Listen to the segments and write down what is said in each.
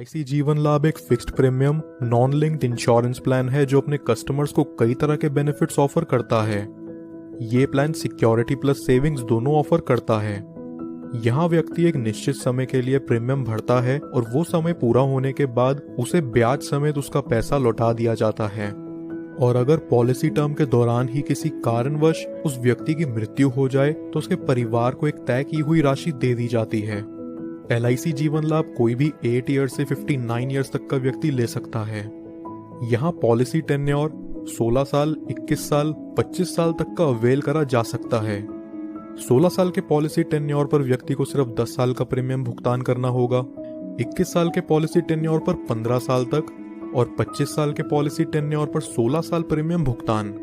LIC जीवन लाभ एक fixed premium non linked insurance plan है जो अपने कस्टमर्स को कई तरह के बेनिफिट्स ऑफर करता है। ये प्लान सिक्योरिटी प्लस सेविंग्स दोनों ऑफर करता है। यहाँ व्यक्ति एक निश्चित समय के लिए प्रीमियम भरता है और वो समय पूरा होने के बाद उसे ब्याज समेत उसका पैसा लौटा दिया जाता है। और अगर पॉलिसी टर्म के दौरान ही किसी कारणवश उस व्यक्ति की मृत्यु हो जाए तो उसके परिवार को एक तय की हुई राशि दे दी जाती है। LIC जीवन लाभ कोई भी 8 ईयर से 59 ईयर्स तक का व्यक्ति ले सकता है। यहाँ पॉलिसी टेन्योर 16 साल, 21 साल, 25 साल तक का अवेल करा जा सकता है। 16 साल के पॉलिसी टेन्योर पर व्यक्ति को सिर्फ 10 साल का प्रीमियम भुगतान करना होगा। 21 साल के पॉलिसी टेन्योर पर 15 साल तक और 25 साल के पॉलिसी टेन्योर पर 16 साल प्रीमियम भुगतान।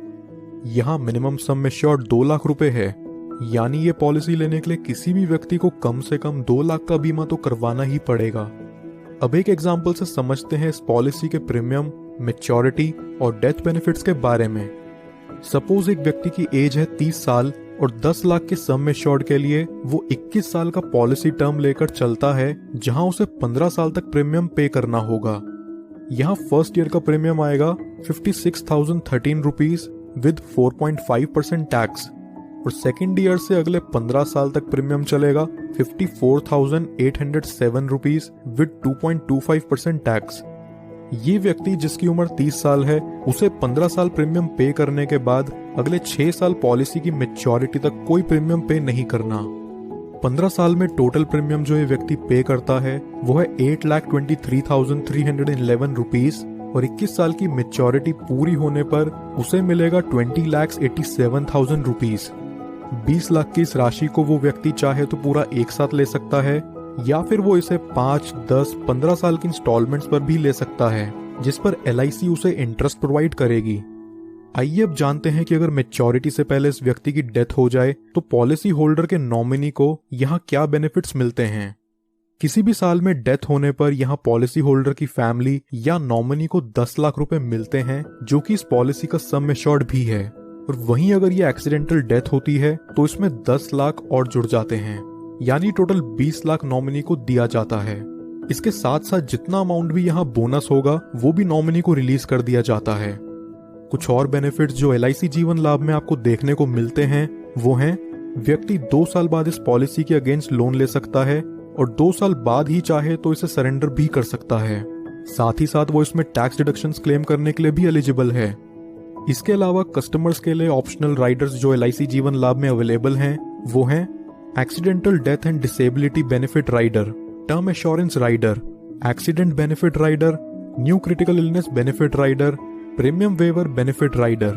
यहाँ मिनिमम सम एश्योर्ड 2 लाख रुपए है, यानी ये पॉलिसी लेने के लिए किसी भी व्यक्ति को कम से कम 2 लाख का बीमा तो करवाना ही पड़ेगा। अब एक एग्जाम्पल से समझते हैं इस पॉलिसी के प्रीमियम, मैच्योरिटी और डेथ बेनिफिट्स के बारे में। सपोज एक व्यक्ति की एज है 30 साल और 10 लाख के सम एश्योर्ड के लिए वो 21 साल का पॉलिसी टर्म लेकर चलता है, जहां उसे 15 साल तक प्रीमियम पे करना होगा। यहाँ फर्स्ट ईयर का प्रीमियम आएगा 56,013 रुपीज विद 4.5% टैक्स और सेकेंड ईयर से अगले 15 साल तक प्रीमियम चलेगा 54,807 रुपीज विद 2.25% टैक्स। ये व्यक्ति जिसकी उम्र 30 साल है उसे 15 साल प्रीमियम पे करने के बाद अगले 6 साल पॉलिसी की मैच्योरिटी तक कोई प्रीमियम पे नहीं करना। 15 साल में टोटल प्रीमियम जो ये व्यक्ति पे करता है वो है 8,23,311 रुपीज और 21 साल की मैच्योरिटी पूरी होने पर उसे मिलेगा 20,87,000 रुपीज। 20 लाख की इस राशि को वो व्यक्ति चाहे तो पूरा एक साथ ले सकता है या फिर वो इसे 5, 10, 15 साल की इंस्टॉलमेंट्स पर भी ले सकता है, जिस पर LIC उसे इंटरेस्ट प्रोवाइड करेगी। आइए अब जानते हैं कि अगर मैच्योरिटी से पहले इस व्यक्ति की डेथ हो जाए तो पॉलिसी होल्डर के नॉमिनी को यहाँ क्या बेनिफिट्स मिलते हैं। किसी भी साल में डेथ होने पर यहाँ पॉलिसी होल्डर की फैमिली या नॉमिनी को 10 लाख रुपए मिलते हैं, जो कि इस पॉलिसी का सम एश्योर्ड भी है। और वहीं अगर ये एक्सीडेंटल डेथ होती है तो इसमें 10 लाख और जुड़ जाते हैं, यानी टोटल 20 लाख नॉमिनी को दिया जाता है। इसके साथ साथ जितना अमाउंट भी यहाँ बोनस होगा वो भी नॉमिनी को रिलीज कर दिया जाता है। कुछ और बेनिफिट्स जो LIC जीवन लाभ में आपको देखने को मिलते हैं वो हैं, व्यक्ति 2 साल बाद इस पॉलिसी के अगेंस्ट लोन ले सकता है और 2 साल बाद ही चाहे तो इसे सरेंडर भी कर सकता है। साथ ही साथ वो इसमें टैक्स डिडक्शंस क्लेम करने के लिए भी एलिजिबल है। इसके अलावा कस्टमर्स के लिए ऑप्शनल राइडर्स जो LIC जीवन लाभ में अवेलेबल हैं वो हैं accidental death and disability benefit rider, term assurance rider, accident benefit rider, new critical illness benefit rider, premium waiver benefit rider.